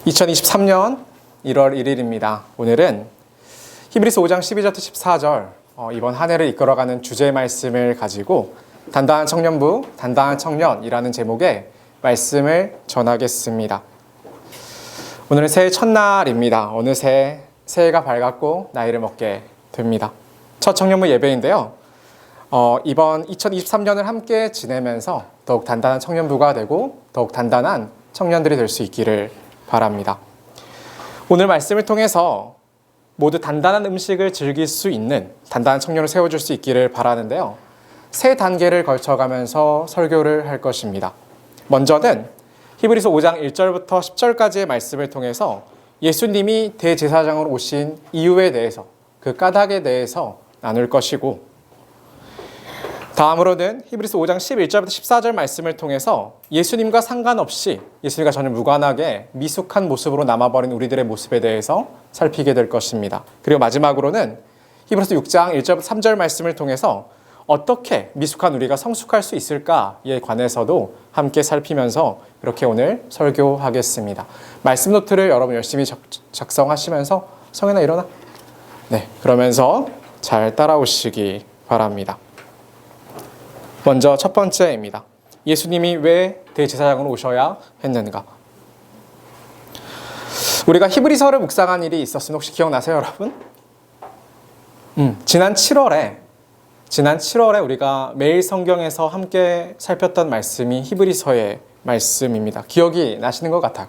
2023년 1월 1일입니다. 오늘은 히브리서 5장 12절부터 14절 이번 한 해를 이끌어가는 주제의 말씀을 가지고 단단한 청년부, 단단한 청년이라는 제목의 말씀을 전하겠습니다. 오늘은 새해 첫날입니다. 어느새 새해가 밝았고 나이를 먹게 됩니다. 첫 청년부 예배인데요. 이번 2023년을 함께 지내면서 더욱 단단한 청년부가 되고 더욱 단단한 청년들이 될 수 있기를 바랍니다. 오늘 말씀을 통해서 모두 단단한 음식을 즐길 수 있는 단단한 청년을 세워줄 수 있기를 바라는데요. 세 단계를 걸쳐가면서 설교를 할 것입니다. 먼저는 히브리서 5장 1절부터 10절까지의 말씀을 통해서 예수님이 대제사장으로 오신 이유에 대해서, 그 까닭에 대해서 나눌 것이고, 다음으로는 히브리서 5장 11절부터 14절 말씀을 통해서 예수님과 상관없이, 예수님과 전혀 무관하게 미숙한 모습으로 남아버린 우리들의 모습에 대해서 살피게 될 것입니다. 그리고 마지막으로는 히브리서 6장 1절부터 3절 말씀을 통해서 어떻게 미숙한 우리가 성숙할 수 있을까에 관해서도 함께 살피면서 이렇게 오늘 설교하겠습니다. 말씀 노트를 여러분 열심히 작성하시면서 성현아 일어나. 네, 그러면서 잘 따라오시기 바랍니다. 먼저 첫 번째입니다. 예수님이 왜 대제사장으로 오셔야 했는가? 우리가 히브리서를 묵상한 일이 있었으면 혹시 기억나세요, 여러분? 지난 7월에 우리가 매일 성경에서 함께 살폈던 말씀이 히브리서의 말씀입니다. 기억이 나시는 것 같아요.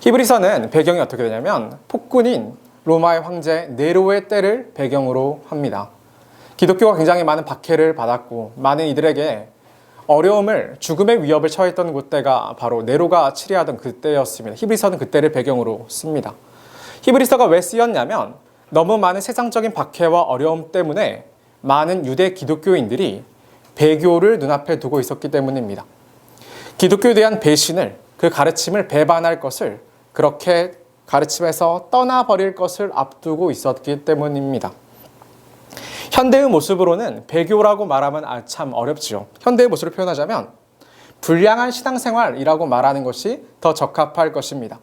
히브리서는 배경이 어떻게 되냐면 폭군인 로마의 황제 네로의 때를 배경으로 합니다. 기독교가 굉장히 많은 박해를 받았고 많은 이들에게 어려움을, 죽음의 위협을 처했던 그때가 바로 네로가 치리하던 그때였습니다. 히브리서는 그때를 배경으로 씁니다. 히브리서가 왜 쓰였냐면 너무 많은 세상적인 박해와 어려움 때문에 많은 유대 기독교인들이 배교를 눈앞에 두고 있었기 때문입니다. 기독교에 대한 배신을, 그 가르침을 배반할 것을, 그렇게 가르침에서 떠나버릴 것을 앞두고 있었기 때문입니다. 현대의 모습으로는 배교라고 말하면 참 어렵지요. 현대의 모습을 표현하자면 불량한 신앙생활이라고 말하는 것이 더 적합할 것입니다.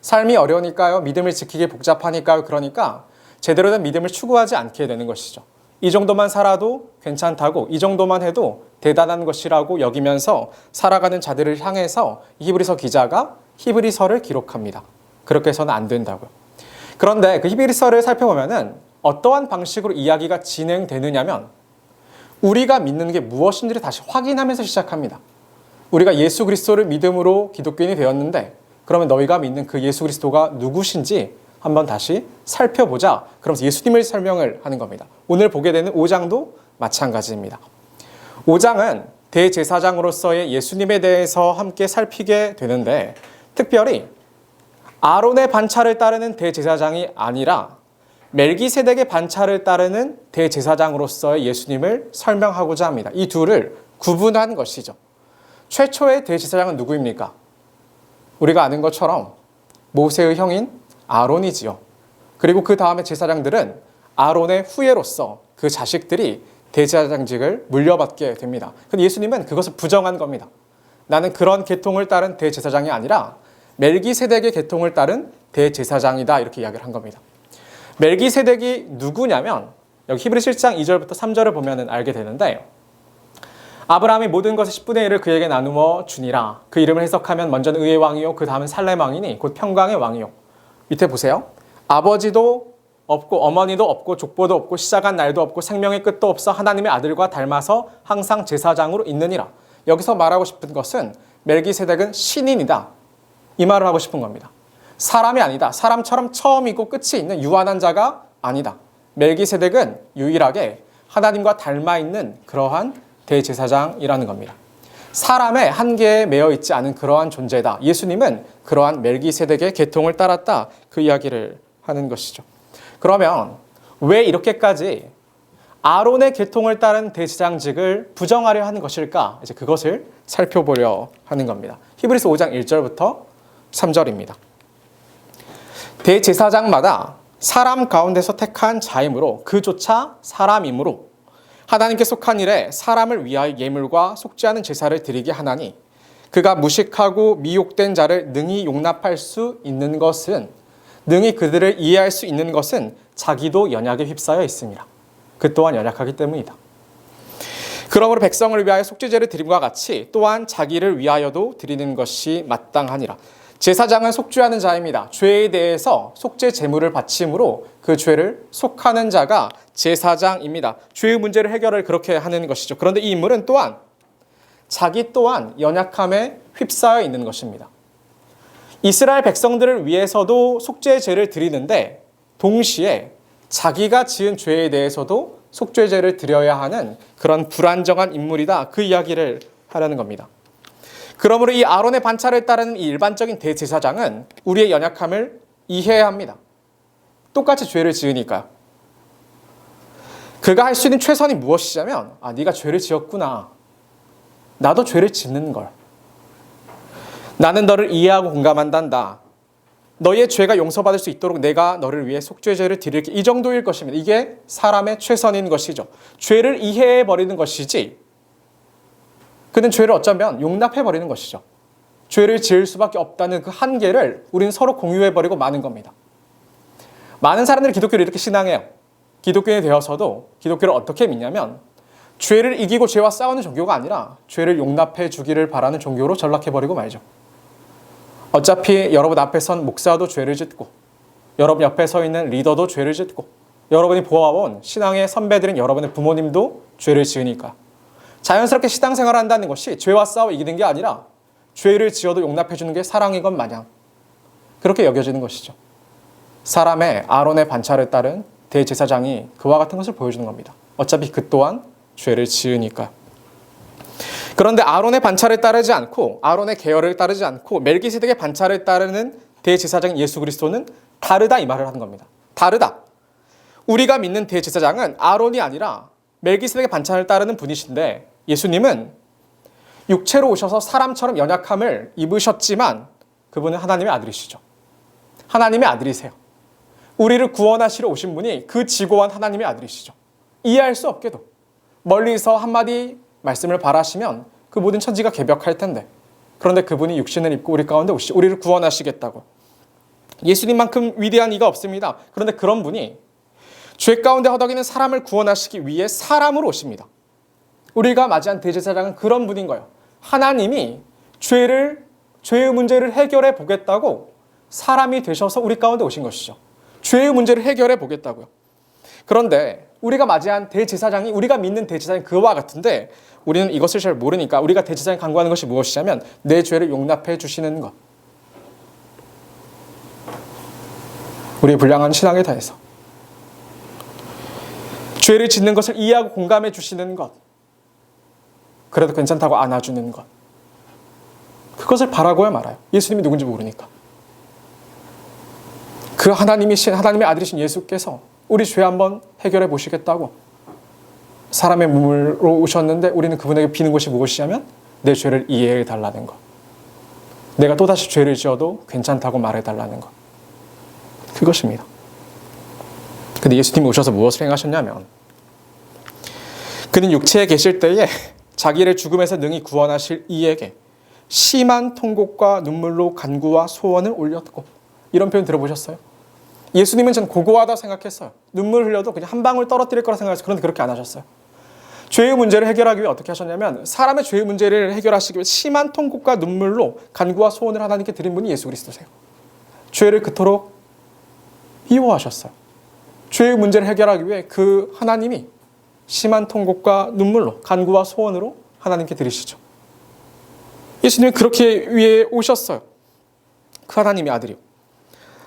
삶이 어려우니까요, 믿음을 지키기 복잡하니까요, 그러니까 제대로 된 믿음을 추구하지 않게 되는 것이죠. 이 정도만 살아도 괜찮다고, 이 정도만 해도 대단한 것이라고 여기면서 살아가는 자들을 향해서 히브리서 기자가 히브리서를 기록합니다. 그렇게 해서는 안 된다고요. 그런데 그 히브리서를 살펴보면은 어떠한 방식으로 이야기가 진행되느냐면 우리가 믿는 게 무엇인지를 다시 확인하면서 시작합니다. 우리가 예수 그리스도를 믿음으로 기독교인이 되었는데 그러면 너희가 믿는 그 예수 그리스도가 누구신지 한번 다시 살펴보자. 그러면서 예수님을 설명을 하는 겁니다. 오늘 보게 되는 5장도 마찬가지입니다. 5장은 대제사장으로서의 예수님에 대해서 함께 살피게 되는데 특별히 아론의 반차를 따르는 대제사장이 아니라 멜기세덱의 반차를 따르는 대제사장으로서의 예수님을 설명하고자 합니다. 이 둘을 구분한 것이죠. 최초의 대제사장은 누구입니까? 우리가 아는 것처럼 모세의 형인 아론이지요. 그리고 그 다음에 제사장들은 아론의 후예로서 그 자식들이 대제사장직을 물려받게 됩니다. 근데 예수님은 그것을 부정한 겁니다. 나는 그런 계통을 따른 대제사장이 아니라 멜기세덱의 계통을 따른 대제사장이다, 이렇게 이야기를 한 겁니다. 멜기세덱이 누구냐면 여기 히브리서 7장 2절부터 3절을 보면 알게 되는데 아브라함이 모든 것의 10분의 1을 그에게 나누어 주니라. 그 이름을 해석하면 먼저는 의의 왕이요 그 다음은 살렘 왕이니 곧 평강의 왕이요. 밑에 보세요. 아버지도 없고 어머니도 없고 족보도 없고 시작한 날도 없고 생명의 끝도 없어 하나님의 아들과 닮아서 항상 제사장으로 있느니라. 여기서 말하고 싶은 것은 멜기세덱은 신인이다, 이 말을 하고 싶은 겁니다. 사람이 아니다. 사람처럼 처음이고 끝이 있는 유한한 자가 아니다. 멜기세덱은 유일하게 하나님과 닮아있는 그러한 대제사장이라는 겁니다. 사람의 한계에 매여 있지 않은 그러한 존재다. 예수님은 그러한 멜기세덱의 계통을 따랐다, 그 이야기를 하는 것이죠. 그러면 왜 이렇게까지 아론의 계통을 따른 대제사장직을 부정하려 하는 것일까? 이제 그것을 살펴보려 하는 겁니다. 히브리서 5장 1절부터 3절입니다. 대제사장마다 사람 가운데서 택한 자이므로 그조차 사람이므로 하나님께 속한 일에 사람을 위하여 예물과 속죄하는 제사를 드리게 하나니 그가 무식하고 미혹된 자를 능히 용납할 수 있는 것은, 능히 그들을 이해할 수 있는 것은 자기도 연약에 휩싸여 있습니다. 그 또한 연약하기 때문이다. 그러므로 백성을 위하여 속죄제를 드림과 같이 또한 자기를 위하여도 드리는 것이 마땅하니라. 제사장은 속죄하는 자입니다. 죄에 대해서 속죄 제물을 바침으로 그 죄를 속하는 자가 제사장입니다. 죄의 문제를 해결을 그렇게 하는 것이죠. 그런데 이 인물은 또한 자기 또한 연약함에 휩싸여 있는 것입니다. 이스라엘 백성들을 위해서도 속죄제를 드리는데 동시에 자기가 지은 죄에 대해서도 속죄제를 드려야 하는 그런 불안정한 인물이다. 그 이야기를 하려는 겁니다. 그러므로 이 아론의 반차를 따르는 이 일반적인 대제사장은 우리의 연약함을 이해해야 합니다. 똑같이 죄를 지으니까요. 그가 할 수 있는 최선이 무엇이냐면 네가 죄를 지었구나. 나도 죄를 짓는 걸. 나는 너를 이해하고 공감한단다. 너의 죄가 용서받을 수 있도록 내가 너를 위해 속죄제를 드릴게. 이 정도일 것입니다. 이게 사람의 최선인 것이죠. 죄를 이해해버리는 것이지 그는 죄를 어쩌면 용납해버리는 것이죠. 죄를 지을 수밖에 없다는 그 한계를 우리는 서로 공유해버리고 마는 겁니다. 많은 사람들이 기독교를 이렇게 신앙해요. 기독교인이 되어서도 기독교를 어떻게 믿냐면 죄를 이기고 죄와 싸우는 종교가 아니라 죄를 용납해 주기를 바라는 종교로 전락해버리고 말죠. 어차피 여러분 앞에 선 목사도 죄를 짓고 여러분 옆에 서 있는 리더도 죄를 짓고 여러분이 보아온 신앙의 선배들인 여러분의 부모님도 죄를 지으니까 자연스럽게 신앙생활을 한다는 것이 죄와 싸워 이기는 게 아니라 죄를 지어도 용납해 주는 게 사랑인 것 마냥 그렇게 여겨지는 것이죠. 사람의 아론의 반차를 따른 대제사장이 그와 같은 것을 보여주는 겁니다. 어차피 그 또한 죄를 지으니까. 그런데 아론의 반차를 따르지 않고 아론의 계열을 따르지 않고 멜기세덱의 반차를 따르는 대제사장 예수 그리스도는 다르다 이 말을 하는 겁니다. 다르다. 우리가 믿는 대제사장은 아론이 아니라 멜기세덱의 반차를 따르는 분이신데 예수님은 육체로 오셔서 사람처럼 연약함을 입으셨지만 그분은 하나님의 아들이시죠. 하나님의 아들이세요. 우리를 구원하시러 오신 분이 그 지고한 하나님의 아들이시죠. 이해할 수 없게도 멀리서 한마디 말씀을 바라시면 그 모든 천지가 개벽할 텐데 그런데 그분이 육신을 입고 우리 가운데 오시 우리를 구원하시겠다고. 예수님만큼 위대한 이가 없습니다. 그런데 그런 분이 죄 가운데 허덕이는 사람을 구원하시기 위해 사람으로 오십니다. 우리가 맞이한 대제사장은 그런 분인 거예요. 하나님이 죄의 문제를 해결해 보겠다고 사람이 되셔서 우리 가운데 오신 것이죠. 죄의 문제를 해결해 보겠다고요. 그런데 우리가 맞이한 대제사장이 우리가 믿는 대제사장이 그와 같은데 우리는 이것을 잘 모르니까 우리가 대제사장이 간구하는 것이 무엇이냐면 내 죄를 용납해 주시는 것. 우리의 불량한 신앙에 대해서 죄를 짓는 것을 이해하고 공감해 주시는 것. 그래도 괜찮다고 안아주는 것. 그것을 바라고야 말아요. 예수님이 누군지 모르니까. 그 하나님이신 하나님의 아들이신 예수께서 우리 죄 한번 해결해 보시겠다고 사람의 몸으로 오셨는데 우리는 그분에게 비는 것이 무엇이냐면 내 죄를 이해해 달라는 것. 내가 또다시 죄를 지어도 괜찮다고 말해 달라는 것. 그것입니다. 근데 예수님이 오셔서 무엇을 행하셨냐면 그는 육체에 계실 때에 자기를 죽음에서 능히 구원하실 이에게 심한 통곡과 눈물로 간구와 소원을 올렸고 이런 표현 들어보셨어요? 예수님은 전 고고하다고 생각했어요. 눈물 흘려도 그냥 한 방울 떨어뜨릴 거라 생각했어요. 그런데 그렇게 안 하셨어요. 죄의 문제를 해결하기 위해 어떻게 하셨냐면 사람의 죄의 문제를 해결하시기 위해 심한 통곡과 눈물로 간구와 소원을 하나님께 드린 분이 예수 그리스도세요. 죄를 그토록 미워하셨어요. 죄의 문제를 해결하기 위해 그 하나님이 심한 통곡과 눈물로 간구와 소원으로 하나님께 드리시죠. 예수님은 그렇게 위해 오셨어요. 그 하나님의 아들이요.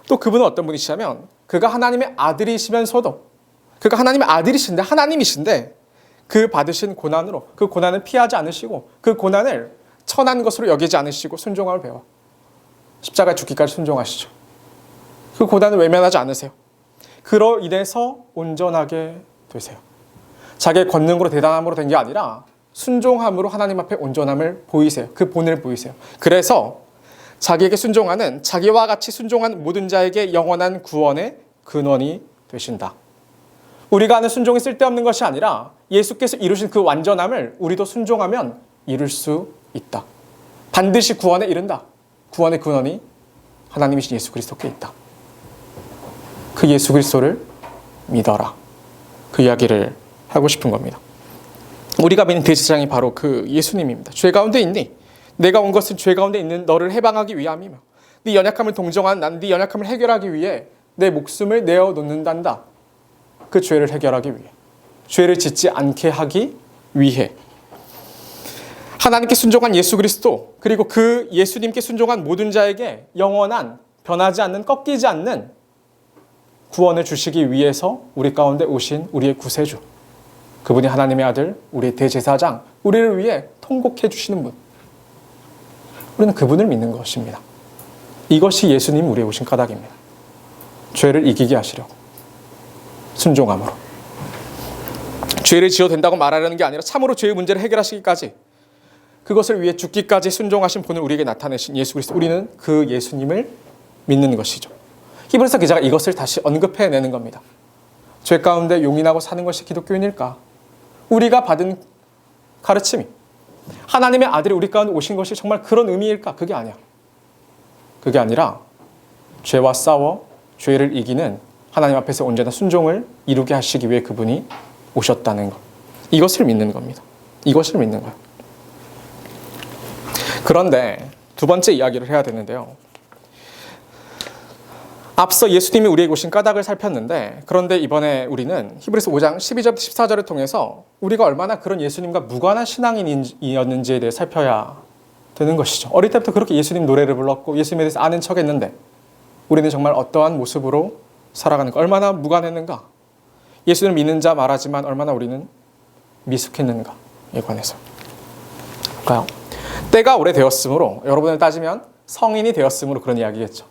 또 그분은 어떤 분이시냐면 그가 하나님의 아들이시면서도 그가 하나님의 아들이신데 하나님이신데 그 받으신 고난으로 그 고난을 피하지 않으시고 그 고난을 천한 것으로 여기지 않으시고 순종함을 배워 십자가에 죽기까지 순종하시죠. 그 고난을 외면하지 않으세요. 그로 인해서 온전하게 되세요. 자기의 권능으로 대단함으로 된 게 아니라 순종함으로 하나님 앞에 온전함을 보이세요. 그 본을 보이세요. 그래서 자기에게 순종하는 자기와 같이 순종한 모든 자에게 영원한 구원의 근원이 되신다. 우리가 하는 순종이 쓸데없는 것이 아니라 예수께서 이루신 그 완전함을 우리도 순종하면 이룰 수 있다. 반드시 구원에 이른다. 구원의 근원이 하나님이신 예수 그리스도께 있다. 그 예수 그리스도를 믿어라. 그 이야기를 하고 싶은 겁니다. 우리가 믿는 대제사장이 바로 그 예수님입니다. 죄 가운데 있니? 내가 온 것은 죄 가운데 있는 너를 해방하기 위함이며 네 연약함을 동정한 난 네 연약함을 해결하기 위해 내 목숨을 내어놓는단다. 그 죄를 해결하기 위해, 죄를 짓지 않게 하기 위해. 하나님께 순종한 예수 그리스도, 그리고 그 예수님께 순종한 모든 자에게 영원한, 변하지 않는, 꺾이지 않는 구원을 주시기 위해서 우리 가운데 오신 우리의 구세주, 그분이 하나님의 아들, 우리의 대제사장, 우리를 위해 통곡해 주시는 분, 우리는 그분을 믿는 것입니다. 이것이 예수님 우리의 오신 까닭입니다. 죄를 이기게 하시려고, 순종함으로. 죄를 지어도 된다고 말하려는 게 아니라 참으로 죄의 문제를 해결하시기까지, 그것을 위해 죽기까지 순종하신 분을 우리에게 나타내신 예수 그리스도, 우리는 그 예수님을 믿는 것이죠. 히브리서 기자가 이것을 다시 언급해내는 겁니다. 죄 가운데 용인하고 사는 것이 기독교인일까? 우리가 받은 가르침이 하나님의 아들이 우리 가운데 오신 것이 정말 그런 의미일까? 그게 아니야. 그게 아니라 죄와 싸워 죄를 이기는 하나님 앞에서 언제나 순종을 이루게 하시기 위해 그분이 오셨다는 것. 이것을 믿는 겁니다. 이것을 믿는 거예요. 그런데 두 번째 이야기를 해야 되는데요. 앞서 예수님이 우리에게 오신 까닭을 살폈는데, 그런데 이번에 우리는 히브리서 5장 12절 14절을 통해서 우리가 얼마나 그런 예수님과 무관한 신앙인이었는지에 대해 살펴야 되는 것이죠. 어릴 때부터 그렇게 예수님 노래를 불렀고 예수님에 대해서 아는 척했는데 우리는 정말 어떠한 모습으로 살아가는가, 얼마나 무관했는가, 예수님을 믿는 자 말하지만 얼마나 우리는 미숙했는가에 관해서 볼까요? 때가 오래되었으므로, 여러분을 따지면 성인이 되었으므로 그런 이야기겠죠.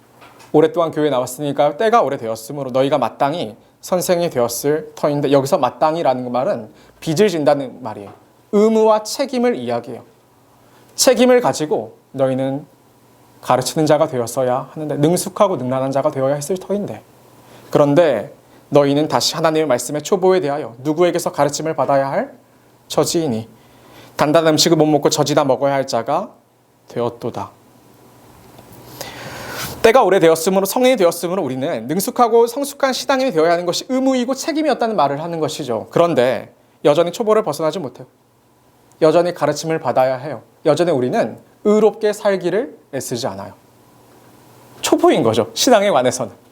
오랫동안 교회에 나왔으니까 때가 오래되었으므로 너희가 마땅히 선생이 되었을 터인데, 여기서 마땅히라는 말은 빚을 진다는 말이에요. 의무와 책임을 이야기해요. 책임을 가지고 너희는 가르치는 자가 되었어야 하는데, 능숙하고 능란한 자가 되어야 했을 터인데, 그런데 너희는 다시 하나님의 말씀의 초보에 대하여 누구에게서 가르침을 받아야 할 처지이니 단단한 음식을 못 먹고 젖이나 먹어야 할 자가 되었도다. 때가 오래되었으므로, 성인이 되었으므로 우리는 능숙하고 성숙한 신앙인이 되어야 하는 것이 의무이고 책임이었다는 말을 하는 것이죠. 그런데 여전히 초보를 벗어나지 못해요. 여전히 가르침을 받아야 해요. 여전히 우리는 의롭게 살기를 애쓰지 않아요. 초보인 거죠. 신앙에 관해서는.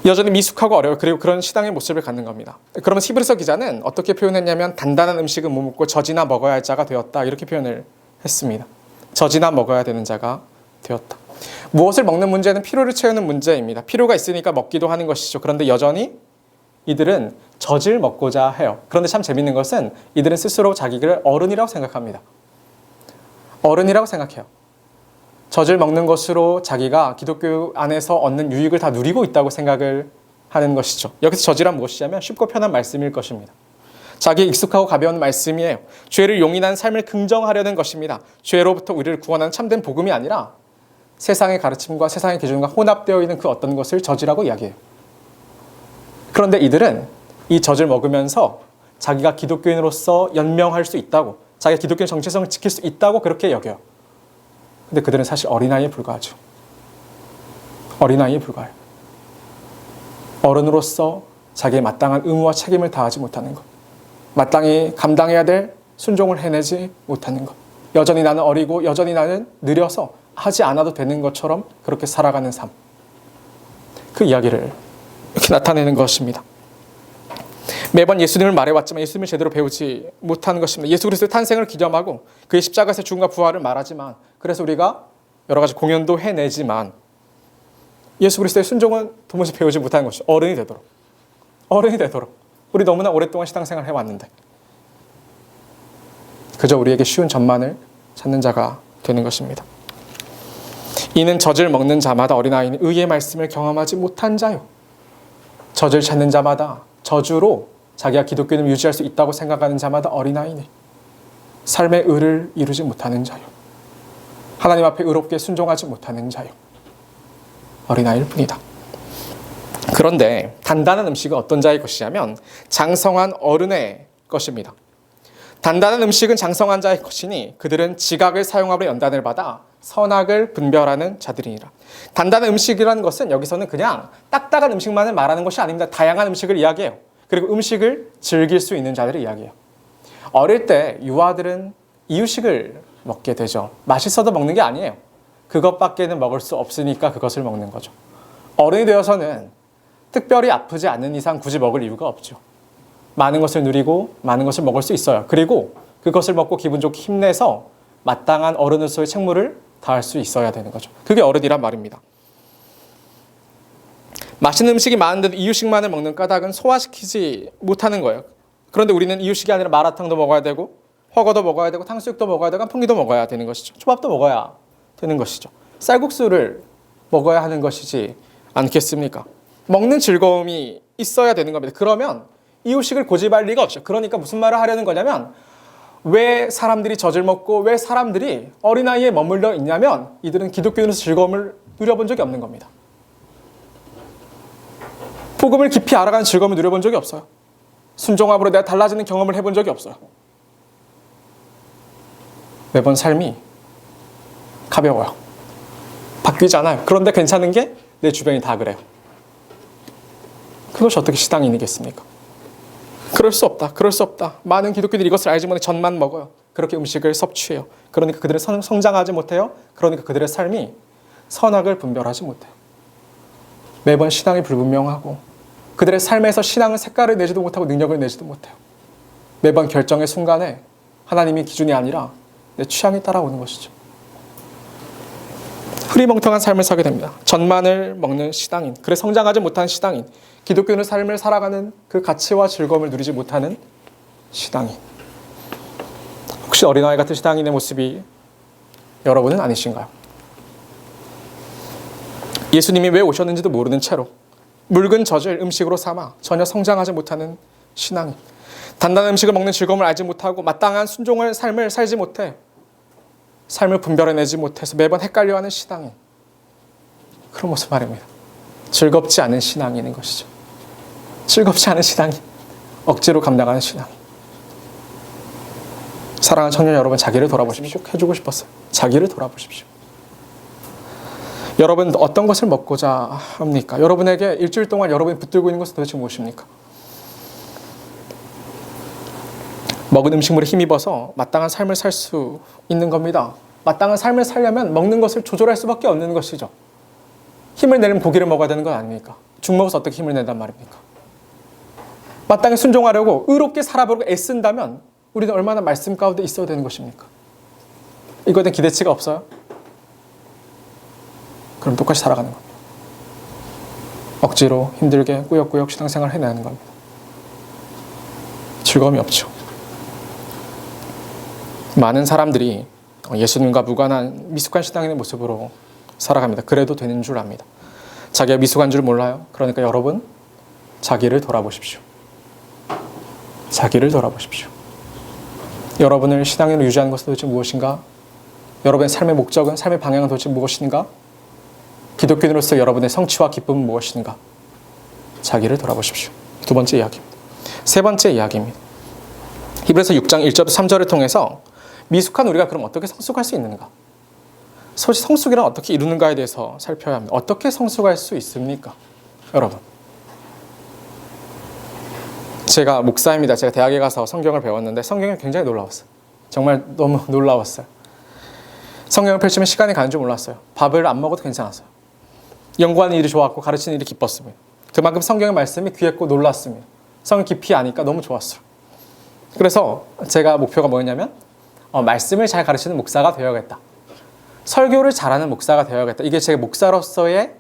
여전히 미숙하고 어려워요. 그리고 그런 신앙의 모습을 갖는 겁니다. 그러면 히브리서 기자는 어떻게 표현했냐면 단단한 음식은 못 먹고 젖이나 먹어야 할 자가 되었다, 이렇게 표현을 했습니다. 젖이나 먹어야 되는 자가 되었다. 무엇을 먹는 문제는 필요를 채우는 문제입니다. 필요가 있으니까 먹기도 하는 것이죠. 그런데 여전히 이들은 젖을 먹고자 해요. 그런데 참 재밌는 것은 이들은 스스로 자기를 어른이라고 생각합니다. 어른이라고 생각해요. 젖을 먹는 것으로 자기가 기독교 안에서 얻는 유익을 다 누리고 있다고 생각을 하는 것이죠. 여기서 젖이란 무엇이냐면 쉽고 편한 말씀일 것입니다. 자기의 익숙하고 가벼운 말씀이에요. 죄를 용인한 삶을 긍정하려는 것입니다. 죄로부터 우리를 구원하는 참된 복음이 아니라 세상의 가르침과 세상의 기준과 혼합되어 있는 그 어떤 것을 젖이라고 이야기해요. 그런데 이들은 이 젖을 먹으면서 자기가 기독교인으로서 연명할 수 있다고, 자기가 기독교인 정체성을 지킬 수 있다고 그렇게 여겨요. 근데 그들은 사실 어린아이에 불과하죠. 어린아이에 불과해요. 어른으로서 자기의 마땅한 의무와 책임을 다하지 못하는 것, 마땅히 감당해야 될 순종을 해내지 못하는 것, 여전히 나는 어리고 여전히 나는 느려서 하지 않아도 되는 것처럼 그렇게 살아가는 삶, 그 이야기를 이렇게 나타내는 것입니다. 매번 예수님을 말해왔지만 예수님을 제대로 배우지 못하는 것입니다. 예수 그리스도의 탄생을 기념하고 그의 십자가에서 죽음과 부활을 말하지만, 그래서 우리가 여러 가지 공연도 해내지만 예수 그리스도의 순종은 도무지 배우지 못하는 것이죠. 어른이 되도록 우리 너무나 오랫동안 신앙생활을 해왔는데 그저 우리에게 쉬운 전만을 찾는 자가 되는 것입니다. 이는 젖을 먹는 자마다 어린아이는 의의 말씀을 경험하지 못한 자요, 젖을 찾는 자마다 저주로 자기가 기독교인을 유지할 수 있다고 생각하는 자마다 어린아이니 삶의 의를 이루지 못하는 자요, 하나님 앞에 의롭게 순종하지 못하는 자요, 어린아이일 뿐이다. 그런데 단단한 음식은 어떤 자의 것이냐면 장성한 어른의 것입니다. 단단한 음식은 장성한 자의 것이니 그들은 지각을 사용함으로 연단을 받아 선악을 분별하는 자들이니라. 단단한 음식이라는 것은 여기서는 그냥 딱딱한 음식만을 말하는 것이 아닙니다. 다양한 음식을 이야기해요. 그리고 음식을 즐길 수 있는 자들을 이야기해요. 어릴 때 유아들은 이유식을 먹게 되죠. 맛있어도 먹는 게 아니에요. 그것밖에는 먹을 수 없으니까 그것을 먹는 거죠. 어른이 되어서는 특별히 아프지 않는 이상 굳이 먹을 이유가 없죠. 많은 것을 누리고 많은 것을 먹을 수 있어요. 그리고 그것을 먹고 기분 좋게 힘내서 마땅한 어른으로서의 책무를 다할 수 있어야 되는 거죠. 그게 어른이란 말입니다. 맛있는 음식이 많은데도 이유식만을 먹는 까닭은 소화시키지 못하는 거예요. 그런데 우리는 이유식이 아니라 마라탕도 먹어야 되고 허거도 먹어야 되고 탕수육도 먹어야 되고 깐풍기도 먹어야 되는 것이죠. 초밥도 먹어야 되는 것이죠. 쌀국수를 먹어야 하는 것이지 않겠습니까? 먹는 즐거움이 있어야 되는 겁니다. 그러면 이유식을 고집할 리가 없죠. 그러니까 무슨 말을 하려는 거냐면 왜 사람들이 젖을 먹고 왜 사람들이 어린아이에 머물러 있냐면 이들은 기독교인으로서 즐거움을 누려본 적이 없는 겁니다. 복음을 깊이 알아가는 즐거움을 누려본 적이 없어요. 순종함으로 내가 달라지는 경험을 해본 적이 없어요. 매번 삶이 가벼워요. 바뀌지 않아요. 그런데 괜찮은 게 내 주변이 다 그래요. 그것이 어떻게 신앙인이겠습니까? 그럴 수 없다. 그럴 수 없다. 많은 기독교인들이 이것을 알지 못해 젖만 먹어요. 그렇게 음식을 섭취해요. 그러니까 그들은 성장하지 못해요. 그러니까 그들의 삶이 선악을 분별하지 못해요. 매번 신앙이 불분명하고 그들의 삶에서 신앙은 색깔을 내지도 못하고 능력을 내지도 못해요. 매번 결정의 순간에 하나님이 기준이 아니라 내 취향이 따라오는 것이죠. 흐리멍텅한 삶을 살게 됩니다. 젖만을 먹는 신앙인, 그래 성장하지 못한 신앙인, 기독교인의 삶을 살아가는 그 가치와 즐거움을 누리지 못하는 신앙인. 혹시 어린아이 같은 신앙인의 모습이 여러분은 아니신가요? 예수님이 왜 오셨는지도 모르는 채로 묽은 젖을 음식으로 삼아 전혀 성장하지 못하는 신앙인, 단단한 음식을 먹는 즐거움을 알지 못하고 마땅한 순종의 삶을 살지 못해 삶을 분별해내지 못해서 매번 헷갈려하는 신앙인, 그런 모습 말입니다. 즐겁지 않은 신앙인인 것이죠. 즐겁지 않은 신앙인, 억지로 감당하는 신앙인. 사랑하는 청년 여러분, 자기를 돌아보십시오. 해주고 싶었어요. 자기를 돌아보십시오. 여러분 어떤 것을 먹고자 합니까? 여러분에게 일주일 동안 여러분이 붙들고 있는 것은 도대체 무엇입니까? 먹은 음식물에 힘입어서 마땅한 삶을 살 수 있는 겁니다. 마땅한 삶을 살려면 먹는 것을 조절할 수밖에 없는 것이죠. 힘을 내려면 고기를 먹어야 되는 건 아닙니까? 죽 먹어서 어떻게 힘을 낸단 말입니까? 마땅히 순종하려고 의롭게 살아보려고 애쓴다면 우리는 얼마나 말씀 가운데 있어야 되는 것입니까? 이거에 대한 기대치가 없어요? 그럼 똑같이 살아가는 겁니다. 억지로 힘들게 꾸역꾸역 신앙생활을 해내는 겁니다. 즐거움이 없죠. 많은 사람들이 예수님과 무관한 미숙한 신앙인의 모습으로 살아갑니다. 그래도 되는 줄 압니다. 자기가 미숙한 줄 몰라요. 그러니까 여러분, 자기를 돌아보십시오. 자기를 돌아보십시오. 여러분을 신앙인으로 유지하는 것은 도대체 무엇인가? 여러분의 삶의 목적은, 삶의 방향은 도대체 무엇인가? 기독교인으로서 여러분의 성취와 기쁨은 무엇인가? 자기를 돌아보십시오. 두 번째 이야기입니다. 세 번째 이야기입니다. 히브리서 6장 1절부터 3절을 통해서 미숙한 우리가 그럼 어떻게 성숙할 수 있는가? 성숙이란 어떻게 이루는가에 대해서 살펴야 합니다. 어떻게 성숙할 수 있습니까? 여러분, 제가 목사입니다. 제가 대학에 가서 성경을 배웠는데 성경이 굉장히 놀라웠어요. 정말 너무 놀라웠어요. 성경을 펼치면 시간이 가는 줄 몰랐어요. 밥을 안 먹어도 괜찮았어요. 연구하는 일이 좋았고 가르치는 일이 기뻤습니다. 그만큼 성경의 말씀이 귀했고 놀랐습니다. 성경 깊이 아니까 너무 좋았어요. 그래서 제가 목표가 뭐였냐면 말씀을 잘 가르치는 목사가 되어야겠다. 설교를 잘하는 목사가 되어야겠다. 이게 제 목사로서의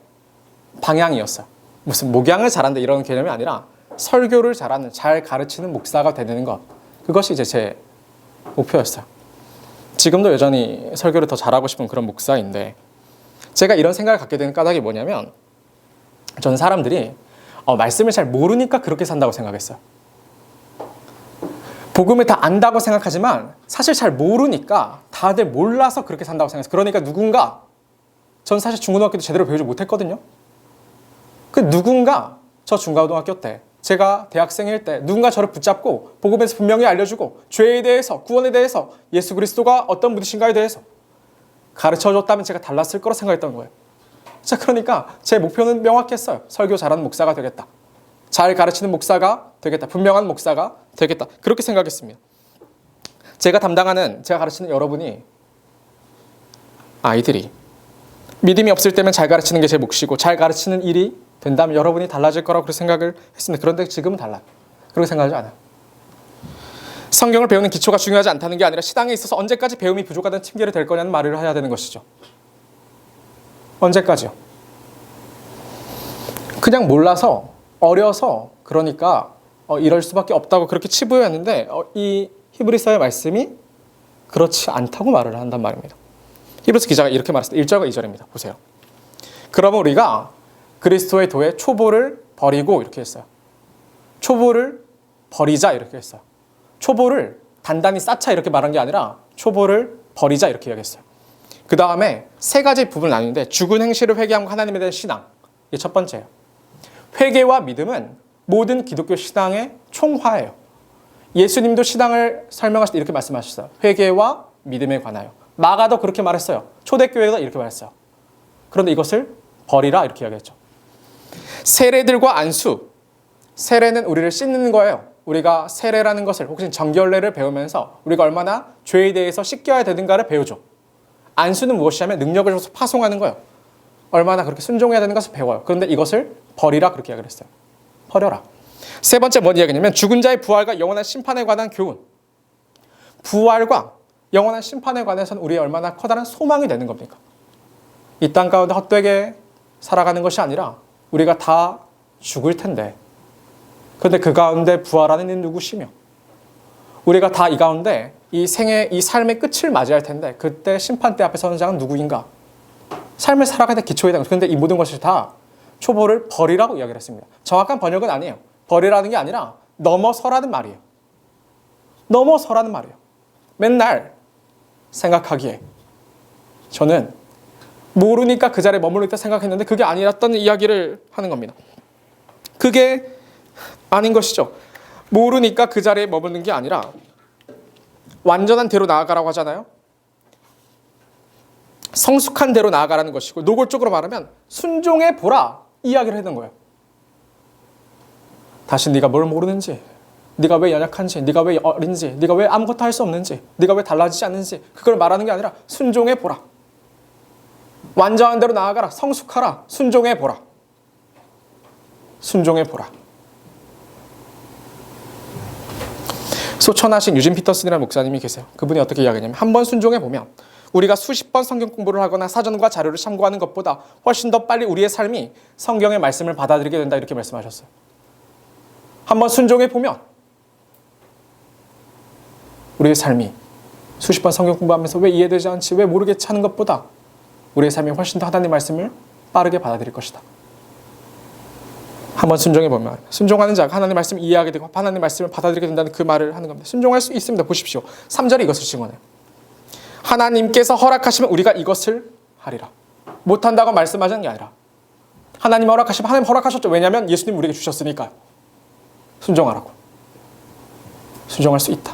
방향이었어요. 무슨 목양을 잘한다 이런 개념이 아니라 설교를 잘하는, 잘 가르치는 목사가 되는 것. 그것이 이제 제 목표였어요. 지금도 여전히 설교를 더 잘하고 싶은 그런 목사인데, 제가 이런 생각을 갖게 되는 까닭이 뭐냐면, 저는 사람들이 말씀을 잘 모르니까 그렇게 산다고 생각했어요. 복음을 다 안다고 생각하지만 사실 잘 모르니까 다들 몰라서 그렇게 산다고 생각했어요. 그러니까 누군가, 전 사실 중고등학교 때 제대로 배우지 못했거든요. 그 누군가 저 중고등학교 때 제가 대학생일 때 누군가 저를 붙잡고 복음에서 분명히 알려주고 죄에 대해서, 구원에 대해서, 예수 그리스도가 어떤 분이신가에 대해서 가르쳐줬다면 제가 달랐을 거라 생각했던 거예요. 자, 그러니까 제 목표는 명확했어요. 설교 잘하는 목사가 되겠다. 잘 가르치는 목사가 되겠다. 분명한 목사가 되겠다. 그렇게 생각했습니다. 제가 가르치는 여러분이, 아이들이 믿음이 없을 때면 잘 가르치는 게 제 몫이고 잘 가르치는 일이 된다면 여러분이 달라질 거라고 그렇게 생각을 했습니다. 그런데 지금은 달라요. 그렇게 생각하지 않아요. 성경을 배우는 기초가 중요하지 않다는 게 아니라 신앙에 있어서 언제까지 배움이 부족하다는 핑계를 댈 거냐는 말을 해야 되는 것이죠. 언제까지요? 그냥 몰라서, 어려서, 그러니까 이럴 수밖에 없다고 그렇게 치부했는데 이 히브리서의 말씀이 그렇지 않다고 말을 한단 말입니다. 히브리서 기자가 이렇게 말했습니다. 1절과 2절입니다. 보세요. 그러면 우리가 그리스도의 도에 초보를 버리고, 이렇게 했어요. 초보를 버리자, 이렇게 했어요. 초보를 단단히 쌓자 이렇게 말한 게 아니라 초보를 버리자 이렇게 이야기했어요. 그 다음에 세 가지 부분을 나누는데, 죽은 행실을 회개하고 하나님에 대한 신앙, 이게 첫 번째예요. 회개와 믿음은 모든 기독교 신앙의 총화예요. 예수님도 신앙을 설명하실 때 이렇게 말씀하셨어요. 회개와 믿음에 관하여. 마가도 그렇게 말했어요. 초대교회가 이렇게 말했어요. 그런데 이것을 버리라 이렇게 이야기했죠. 세례들과 안수, 세례는 우리를 씻는 거예요. 우리가 세례라는 것을, 혹시 정결례를 배우면서 우리가 얼마나 죄에 대해서 씻겨야 되는가를 배우죠. 안수는 무엇이냐면 능력을 줘서 파송하는 거예요. 얼마나 그렇게 순종해야 되는 것을 배워요. 그런데 이것을 버리라 그렇게 이야기를 했어요. 버려라. 세 번째 뭔 이야기냐면 죽은 자의 부활과 영원한 심판에 관한 교훈. 부활과 영원한 심판에 관해서는 우리의 얼마나 커다란 소망이 되는 겁니까? 이 땅 가운데 헛되게 살아가는 것이 아니라 우리가 다 죽을 텐데, 그런데 그 가운데 부활하는 이는 누구시며, 우리가 다 이 가운데 이 생의, 이 삶의 끝을 맞이할 텐데 그때 심판대 앞에 서는 자는 누구인가? 삶을 살아가는 기초에 대한 것. 그런데 이 모든 것을 다 초보를 버리라고 이야기를 했습니다. 정확한 번역은 아니에요. 버리라는 게 아니라 넘어서라는 말이에요. 넘어서라는 말이에요. 맨날 생각하기에 저는 모르니까 그 자리에 머무를 때 생각했는데 그게 아니었던 이야기를 하는 겁니다. 그게 아닌 것이죠. 모르니까 그 자리에 머무는 게 아니라 완전한 대로 나아가라고 하잖아요. 성숙한 대로 나아가라는 것이고, 노골적으로 말하면 순종해 보라 이야기를 했던 거예요. 다시 네가 뭘 모르는지, 네가 왜 연약한지, 네가 왜 어린지, 네가 왜 아무것도 할 수 없는지, 네가 왜 달라지지 않는지, 그걸 말하는 게 아니라 순종해 보라. 완전한 대로 나아가라. 성숙하라. 순종해 보라. 순종해 보라. 소천하신 유진 피터슨이라는 목사님이 계세요. 그분이 어떻게 이야기하냐면, 한번 순종해 보면 우리가 수십 번 성경 공부를 하거나 사전과 자료를 참고하는 것보다 훨씬 더 빨리 우리의 삶이 성경의 말씀을 받아들이게 된다 이렇게 말씀하셨어요. 한번 순종해 보면 우리의 삶이 수십 번 성경 공부하면서 왜 이해되지 않지, 왜 모르겠지 하는 것보다 우리의 삶이 훨씬 더 하나님의 말씀을 빠르게 받아들일 것이다. 한번 순종해 보면 순종하는 자가 하나님의 말씀을 이해하게 되고 하나님의 말씀을 받아들이게 된다는 그 말을 하는 겁니다. 순종할 수 있습니다. 보십시오. 3절에 이것을 증언해요. 하나님께서 허락하시면 우리가 이것을 하리라. 못한다고 말씀하시는 게 아니라 하나님 허락하시면 하나님 허락하셨죠. 왜냐하면 예수님 우리에게 주셨으니까요. 순종하라고. 순종할 수 있다.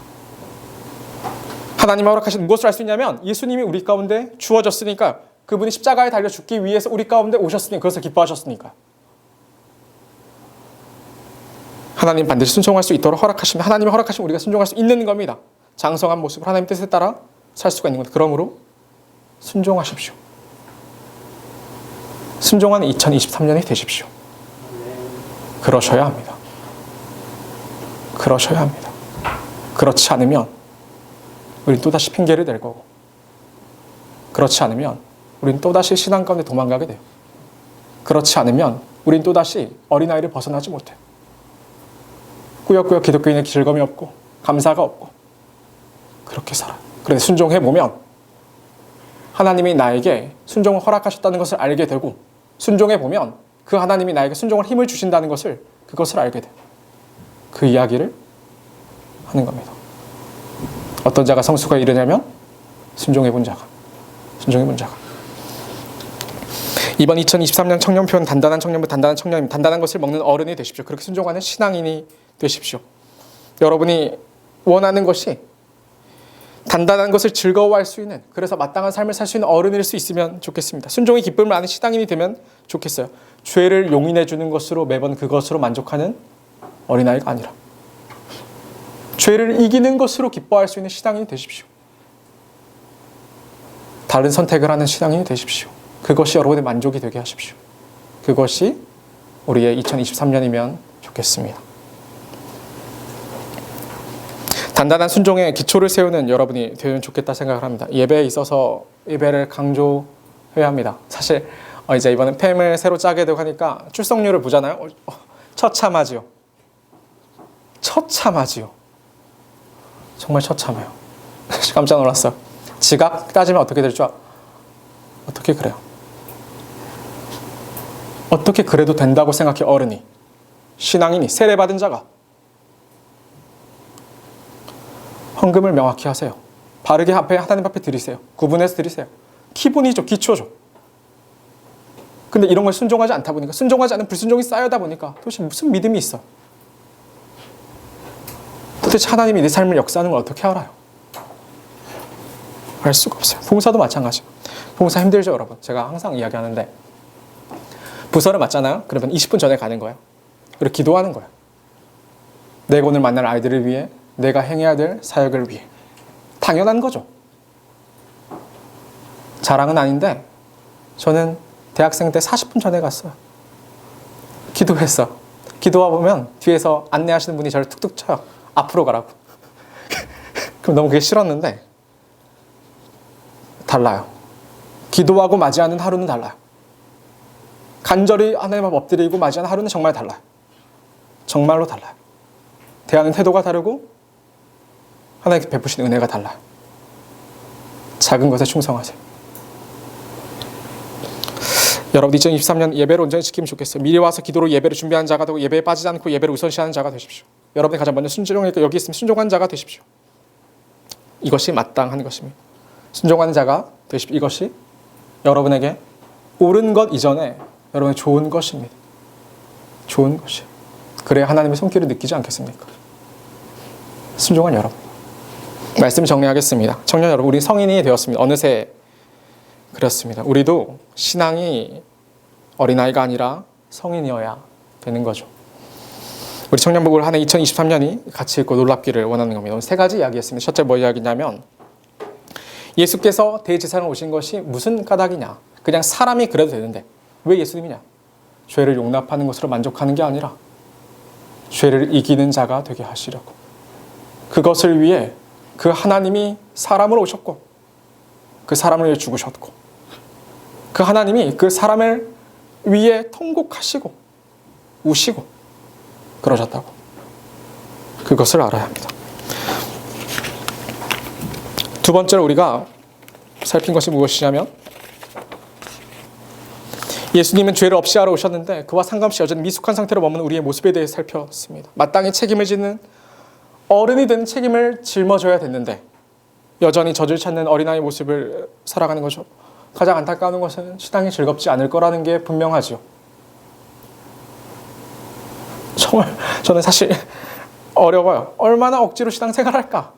하나님이 허락하신 무엇을 할 수 있냐면 예수님이 우리 가운데 주어졌으니까, 그분이 십자가에 달려 죽기 위해서 우리 가운데 오셨으니 그것을 기뻐하셨으니까 하나님 반드시 순종할 수 있도록 허락하시면, 하나님이 허락하시면 우리가 순종할 수 있는 겁니다. 장성한 모습으로 하나님 뜻에 따라 살 수가 있는 겁니다. 그러므로 순종하십시오. 순종하는 2023년이 되십시오. 그러셔야 합니다. 그러셔야 합니다. 그렇지 않으면 우린 또다시 핑계를 댈 거고, 그렇지 않으면 우린 또다시 신앙 가운데 도망가게 돼요. 그렇지 않으면 우린 또다시 어린아이를 벗어나지 못해요. 꾸역꾸역 기독교인의 즐거움이 없고 감사가 없고 그렇게 살아요. 그런데 순종해보면 하나님이 나에게 순종을 허락하셨다는 것을 알게 되고, 순종해보면 그 하나님이 나에게 순종을 힘을 주신다는 것을, 그것을 알게 돼요. 그 이야기를 하는 겁니다. 어떤 자가 성수가 이르냐면 순종해본 자가. 이번 2023년 청년표는 단단한 청년부 단단한 청년님, 단단한 것을 먹는 어른이 되십시오. 그렇게 순종하는 신앙인이 되십시오. 여러분이 원하는 것이 단단한 것을 즐거워할 수 있는, 그래서 마땅한 삶을 살 수 있는 어른일 수 있으면 좋겠습니다. 순종의 기쁨을 아는 신앙인이 되면 좋겠어요. 죄를 용인해 주는 것으로 매번 그것으로 만족하는 어린아이가 아니라 죄를 이기는 것으로 기뻐할 수 있는 신앙인이 되십시오. 다른 선택을 하는 신앙인이 되십시오. 그것이 여러분의 만족이 되게 하십시오. 그것이 우리의 2023년이면 좋겠습니다. 단단한 순종의 기초를 세우는 여러분이 되면 좋겠다 생각을 합니다. 예배에 있어서 예배를 강조해야 합니다. 사실 이제 이번에 팸을 새로 짜게 되고 하니까 출석률을 보잖아요. 처참하지요. 처참하지요. 정말 처참해요. 깜짝 놀랐어요. 지각 따지면 어떻게 될 줄 어떻게 그래요? 어떻게 그래도 된다고 생각해 어른이, 신앙인이, 세례받은 자가. 헌금을 명확히 하세요. 바르게 하나님 앞에 드리세요. 구분해서 드리세요. 기본이죠. 기초죠. 근데 이런 걸 순종하지 않다 보니까, 순종하지 않은 불순종이 쌓여다 보니까 도대체 무슨 믿음이 있어? 도대체 하나님이 내 삶을 역사하는 걸 어떻게 알아요? 알 수가 없어요. 봉사도 마찬가지예요. 봉사 힘들죠, 여러분. 제가 항상 이야기하는데 부서를 맡잖아요. 그러면 20분 전에 가는 거예요. 그리고 기도하는 거예요. 내가 오늘 만날 아이들을 위해, 내가 행해야 될 사역을 위해. 당연한 거죠. 자랑은 아닌데 저는 대학생 때 40분 전에 갔어요. 기도했어. 기도하고 보면 뒤에서 안내하시는 분이 저를 툭툭 쳐요. 앞으로 가라고. 그럼 너무 그게 싫었는데 달라요. 기도하고 맞이하는 하루는 달라요. 간절히 하나님 앞 엎드리고 맞이하는 하루는 정말 달라요. 정말로 달라요. 대하는 태도가 다르고 하나님께 베푸신 은혜가 달라요. 작은 것에 충성하세요. 여러분 2023년 예배를 온전히 지키면 좋겠어요. 미리 와서 기도로 예배를 준비하는 자가 되고 예배에 빠지지 않고 예배를 우선시하는 자가 되십시오. 여러분이 가장 먼저 여기 있으면 순종한 자가 되십시오. 이것이 마땅한 것입니다. 순종하는 자가 되십시오. 이것이 여러분에게 옳은 것 이전에 여러분의 좋은 것입니다. 좋은 것이에요. 그래야 하나님의 손길을 느끼지 않겠습니까? 순종한 여러분. 말씀 정리하겠습니다. 청년 여러분, 우리 성인이 되었습니다. 어느새 그렇습니다. 우리도 신앙이 어린아이가 아니라 성인이어야 되는 거죠. 우리 청년부를 한 해 2023년이 같이 있고 놀랍기를 원하는 겁니다. 오늘 세 가지 이야기했습니다. 첫째 뭐 이야기냐면 예수께서 대제사장으로 오신 것이 무슨 까닭이냐. 그냥 사람이 그래도 되는데 왜 예수님이냐. 죄를 용납하는 것으로 만족하는 게 아니라 죄를 이기는 자가 되게 하시려고. 그것을 위해 그 하나님이 사람으로 오셨고 그 사람을 위해 죽으셨고 그 하나님이 그 사람을 위해 통곡하시고 우시고 그러셨다고. 그것을 알아야 합니다. 두 번째로 우리가 살핀 것이 무엇이냐면 예수님은 죄를 없이 하러 오셨는데 그와 상관없이 여전히 미숙한 상태로 머무는 우리의 모습에 대해 살폈습니다. 마땅히 책임을 지는 어른이 되는 책임을 짊어져야 됐는데 여전히 젖을 찾는 어린아이 모습을 살아가는 거죠. 가장 안타까운 것은 신앙이 즐겁지 않을 거라는 게 분명하죠. 정말 저는 사실 어려워요. 얼마나 억지로 신앙생활 할까?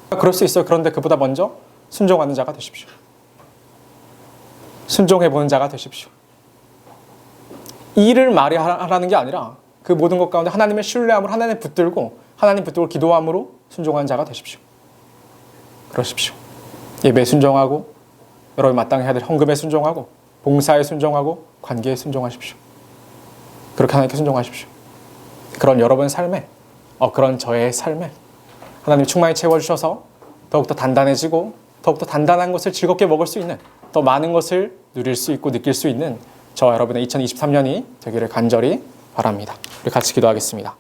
그럴 수 있어요. 그런데 그보다 먼저 순종하는 자가 되십시오. 순종해보는 자가 되십시오. 일을 말하라는 게 아니라 그 모든 것 가운데 하나님의 신뢰함으로 하나님 붙들고 기도함으로 순종하는 자가 되십시오. 그러십시오. 예배에 순종하고 여러분이 마땅히 해야 될 헌금에 순종하고 봉사에 순종하고 관계에 순종하십시오. 그렇게 하나님께 순종하십시오. 그런 여러분의 삶에 그런 저의 삶에 하나님이 충만히 채워주셔서 더욱더 단단해지고 더욱더 단단한 것을 즐겁게 먹을 수 있는 더 많은 것을 누릴 수 있고 느낄 수 있는 저와 여러분의 2023년이 되기를 간절히 바랍니다. 우리 같이 기도하겠습니다.